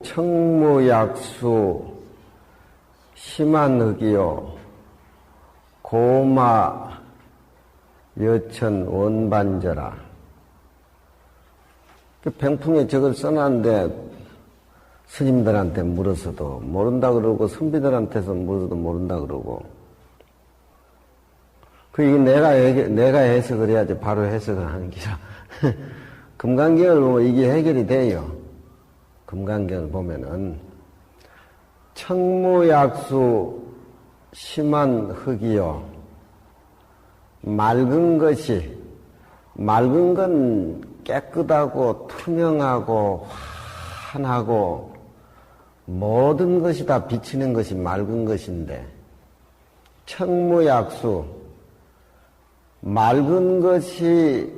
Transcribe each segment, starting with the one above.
청무약수 심한흑이요 고마 여천 원반저라. 병풍에 저걸 써놨는데 스님들한테 물어서도 모른다 그러고 선비들한테서 물어서도 모른다 그러고 이게 내가 해석을 해야지 바로 해석을 하는 기라. 금강경을 보면 이게 해결이 돼요. 금강경을 보면은 청무약수 심한 흙이요 맑은 건 깨끗하고 투명하고 환하고 모든 것이 다 비치는 것이 맑은 것인데 청무약수 맑은 것이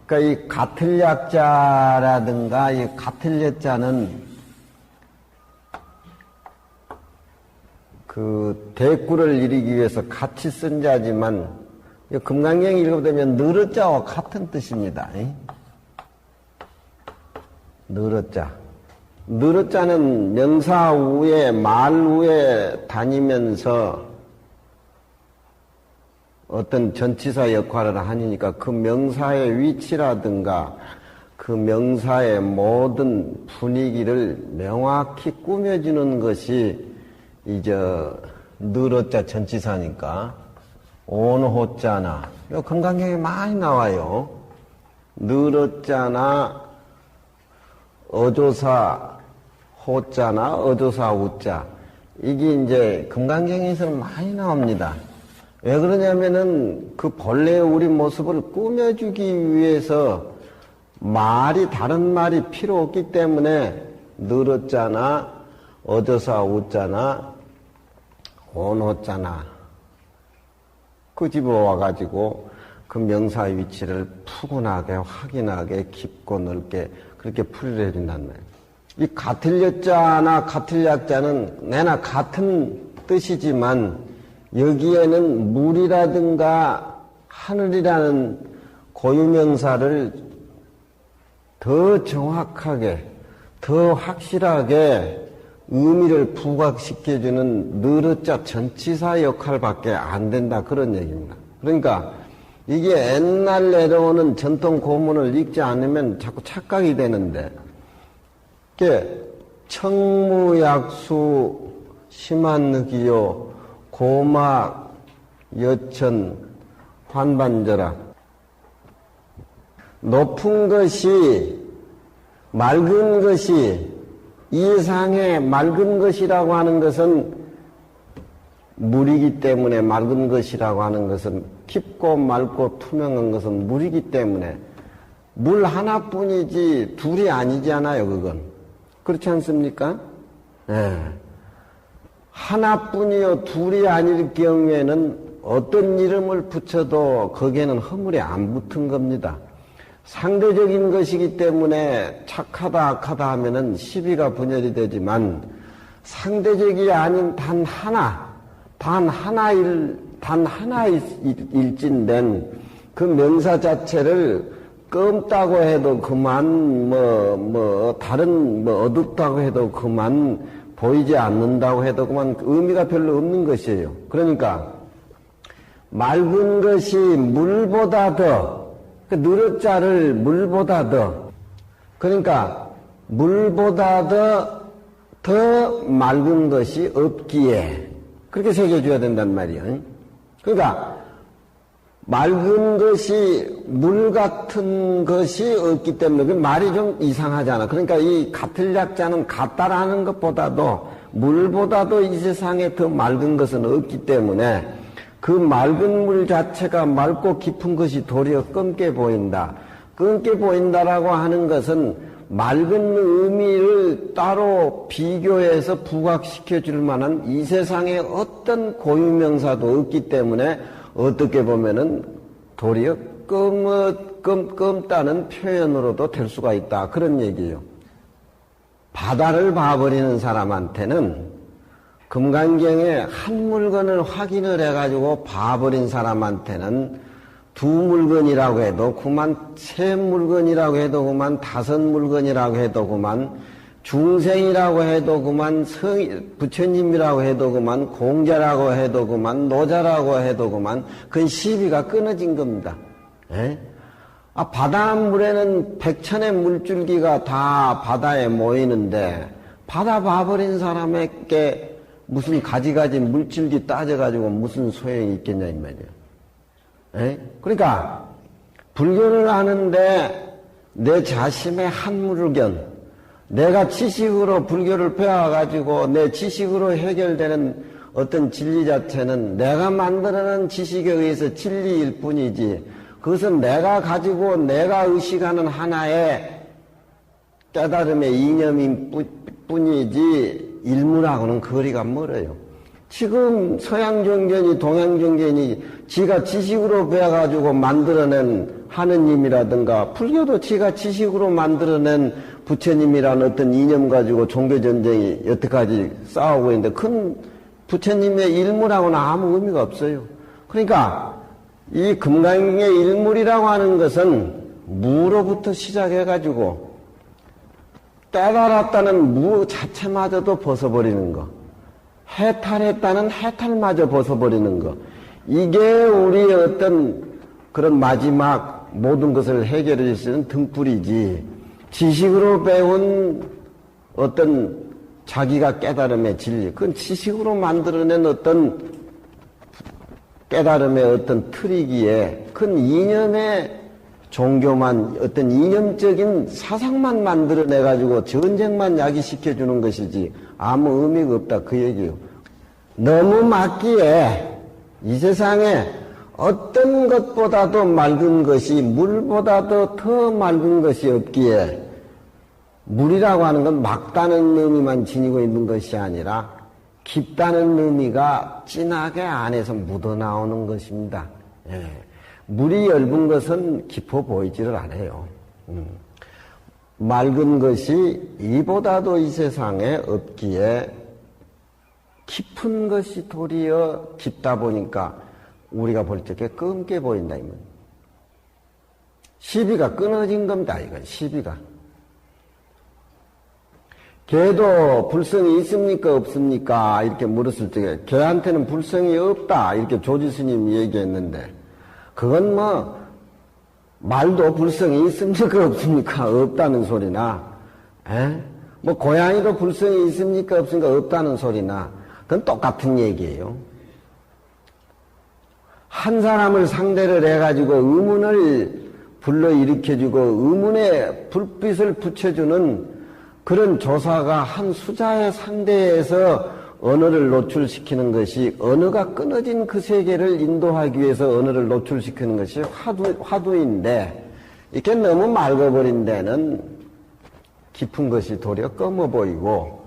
그러니까 이 가틀약자라든가 이 가틀약자는 그 대꾸를 이루기 위해서 같이 쓴 자지만 금강경 읽어보면 느릇자와 같은 뜻입니다. 느릇자. 느릇자는 명사 후에 말 후에 다니면서 어떤 전치사 역할을 하니까 그 명사의 위치라든가 그 명사의 모든 분위기를 명확히 꾸며주는 것이 느릇자 전치사니까 온호자나 금강경에 많이 나와요. 느릇자나 어조사 호자나 어조사 우자 이게 이제 금강경에서는 많이 나옵니다. 왜 그러냐면은 그 본래의 우리 모습을 꾸며주기 위해서 다른 말이 필요 없기 때문에 느릇자나 어조사 우자나 온호자나 그 집에 와가지고 그 명사의 위치를 푸근하게 확인하게 깊고 넓게 그렇게 풀이를 해준단 말이에요. 이 가틀여자나 가틀약자는 내나 같은 뜻이지만 여기에는 물이라든가 하늘이라는 고유명사를 더 정확하게 더 확실하게 의미를 부각시켜주는 느릇자 전치사 역할밖에 안 된다 그런 얘기입니다. 그러니까 이게 옛날 내려오는 전통 고문을 읽지 않으면 자꾸 착각이 되는데 이게 청무약수 심한흑이요 고막 여천 환반저라 높은 것이 맑은 것이 이상의 맑은 것이라고 하는 것은 물이기 때문에 맑은 것이라고 하는 것은 깊고 맑고 투명한 것은 물이기 때문에 물 하나뿐이지 둘이 아니잖아요. 그건 그렇지 않습니까? 네. 하나뿐이요 둘이 아닐 경우에는 어떤 이름을 붙여도 거기에는 허물이 안 붙은 겁니다. 상대적인 것이기 때문에 착하다 악하다 하면은 시비가 분열이 되지만 상대적이 아닌 단 하나일진된 그 명사 자체를 껌다고 해도 그만 다른 어둡다고 해도 그만 보이지 않는다고 해도 그만 의미가 별로 없는 것이에요. 그러니까 맑은 것이 물보다 더 느릇자를 물보다 더 그러니까 물보다 더 맑은 것이 없기에 그렇게 새겨줘야 된단 말이에요. 그러니까 맑은 것이 물 같은 것이 없기 때문에 그 말이 좀 이상하잖아. 그러니까 이 가틀약자는 같다라는 것보다도 물보다도 이 세상에 더 맑은 것은 없기 때문에 그 맑은 물 자체가 맑고 깊은 것이 도리어 검게 보인다. 검게 보인다라고 하는 것은 맑은 의미를 따로 비교해서 부각시켜 줄 만한 이 세상에 어떤 고유명사도 없기 때문에 어떻게 보면은 도리어 검다는 표현으로도 될 수가 있다. 그런 얘기예요. 바다를 봐버리는 사람한테는 금강경에 한 물건을 확인을 해가지고 봐버린 사람한테는 두 물건이라고 해도 그만, 세 물건이라고 해도 그만, 다섯 물건이라고 해도 그만, 중생이라고 해도 그만, 부처님이라고 해도 그만, 공자라고 해도 그만, 노자라고 해도 그만, 그건 시비가 끊어진 겁니다. 예? 바닷물에는 백천의 물줄기가 다 바다에 모이는데, 바다 봐버린 사람에게 무슨 가지가지 물줄기 따져가지고 무슨 소용이 있겠냐, 이 말이에요. 에? 그러니까, 불교를 하는데 내 자신의 한 물견, 내가 지식으로 불교를 배워가지고 내 지식으로 해결되는 어떤 진리 자체는 내가 만들어낸 지식에 의해서 진리일 뿐이지, 그것은 내가 가지고 내가 의식하는 하나의 깨달음의 이념인 뿐이지 일문하고는 거리가 멀어요. 지금 서양 정견이 동양 정견이 지가 지식으로 배워가지고 만들어낸 하느님이라든가, 불교도 지가 지식으로 만들어낸 부처님이라는 어떤 이념 가지고 종교전쟁이 여태까지 싸우고 있는데, 큰 부처님의 일물하고는 아무 의미가 없어요. 그러니까 이 금강의 일물이라고 하는 것은 무로부터 시작해가지고 깨달았다는 무 자체마저도 벗어버리는 거, 해탈했다는 해탈마저 벗어버리는 거, 이게 우리의 어떤 그런 마지막 모든 것을 해결해 주시는 등불이지, 지식으로 배운 어떤 자기가 깨달음의 진리, 그건 지식으로 만들어낸 어떤 깨달음의 어떤 틀이기에 큰 이념의 종교만, 어떤 이념적인 사상만 만들어내가지고 전쟁만 야기시켜주는 것이지 아무 의미가 없다, 그 얘기예요. 너무 맞기에 이 세상에 어떤 것보다도 맑은 것이, 물보다도 더 맑은 것이 없기에, 물이라고 하는 건 막다는 의미만 지니고 있는 것이 아니라 깊다는 의미가 진하게 안에서 묻어나오는 것입니다. 예. 물이 엷은 것은 깊어 보이지를 않아요. 맑은 것이 이보다도 이 세상에 없기에 깊은 것이 도리어 깊다 보니까 우리가 볼 적에 검게 보인다, 이면. 시비가 끊어진 겁니다, 이건 시비가. 개도 불성이 있습니까, 없습니까? 이렇게 물었을 적에 개한테는 불성이 없다, 이렇게 조지스님이 얘기했는데, 그건 말도 불성이 있습니까, 없습니까? 없다는 소리나, 고양이도 불성이 있습니까, 없습니까? 없다는 소리나, 그건 똑같은 얘기예요. 한 사람을 상대를 해가지고 의문을 불러일으켜주고 의문에 불빛을 붙여주는 그런 조사가 한 수자의 상대에서 언어를 노출시키는 것이, 언어가 끊어진 그 세계를 인도하기 위해서 언어를 노출시키는 것이 화두인데, 이렇게 너무 맑아버린 데는 깊은 것이 도리어 검어 보이고,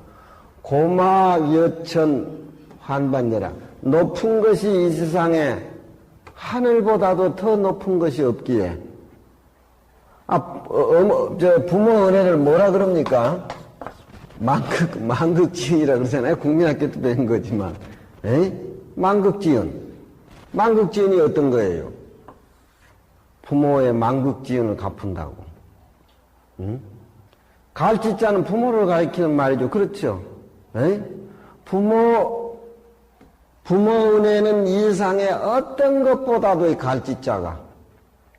고막 여천 환반여라, 높은 것이 이 세상에 하늘보다도 더 높은 것이 없기에, 부모 은혜를 뭐라 그럽니까? 만극지은이라 그러잖아요. 국민학교 때 배운 거지만. 만극지은. 만극지은이 어떤 거예요? 부모의 만극지은을 갚은다고. 갈지자는 부모를 가리키는 말이죠. 그렇죠? 부모 은혜는 이 세상에 어떤 것보다도 이 갈지자가,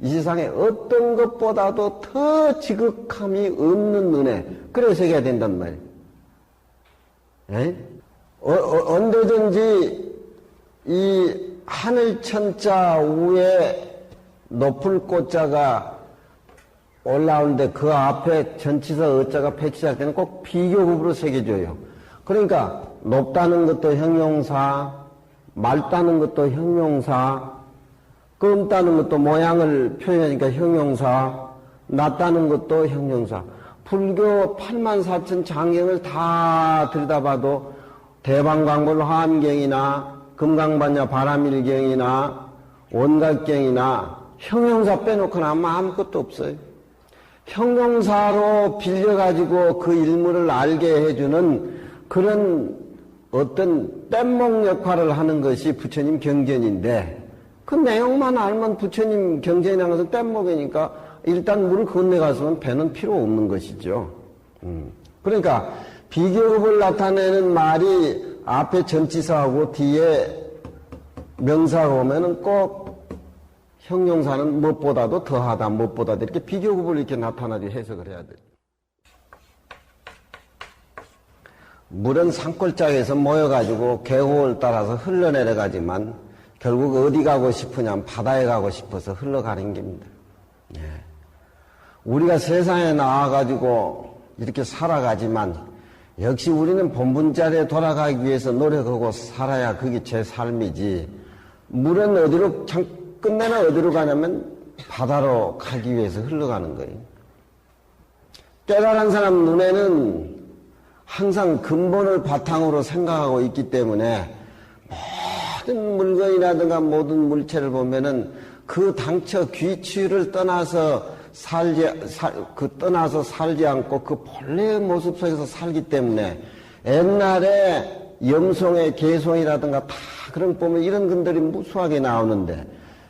이 세상에 어떤 것보다도 더 지극함이 없는 은혜. 그래서 해야 된단 말이에요. 언제든지 이 하늘천자 위에 높을 꽃자가 올라오는데 그 앞에 전치사 어자가 패치할 때는 꼭 비교급으로 새겨줘요. 그러니까 높다는 것도 형용사, 맑다는 것도 형용사, 검다는 것도 모양을 표현하니까 형용사, 낮다는 것도 형용사. 불교 84,000 장경을 다 들여다봐도 대방광불 화엄경이나 금강반야 바라밀경이나 원각경이나 형용사 빼놓고는 아무것도 없어요. 형용사로 빌려가지고 그 일물을 알게 해주는 그런 어떤 뗏목 역할을 하는 것이 부처님 경전인데, 그 내용만 알면 부처님 경전에 나가서 뗏목이니까 일단 물을 건너가서는 배는 필요 없는 것이죠. 그러니까 비교급을 나타내는 말이 앞에 전치사하고 뒤에 명사가 오면은 꼭 형용사는 무엇보다도 더하다, 무엇보다도 이렇게 비교급을 이렇게 나타나게 해석을 해야 돼요. 물은 산골짜기에서 모여가지고 계곡을 따라서 흘러내려가지만 결국 어디 가고 싶으냐면 바다에 가고 싶어서 흘러가는 겁니다. 예. 우리가 세상에 나와가지고 이렇게 살아가지만 역시 우리는 본분 자리에 돌아가기 위해서 노력하고 살아야 그게 제 삶이지. 물은 어디로, 끝내는 어디로 가냐면 바다로 가기 위해서 흘러가는 거예요. 깨달은 사람 눈에는 항상 근본을 바탕으로 생각하고 있기 때문에 모든 물건이라든가 모든 물체를 보면은 그 당처 귀취를 떠나서 떠나서 살지 않고 그 본래의 모습 속에서 살기 때문에 옛날에 염송의 개송이라든가 다 그런 보면 이런 것들이 무수하게 나오는데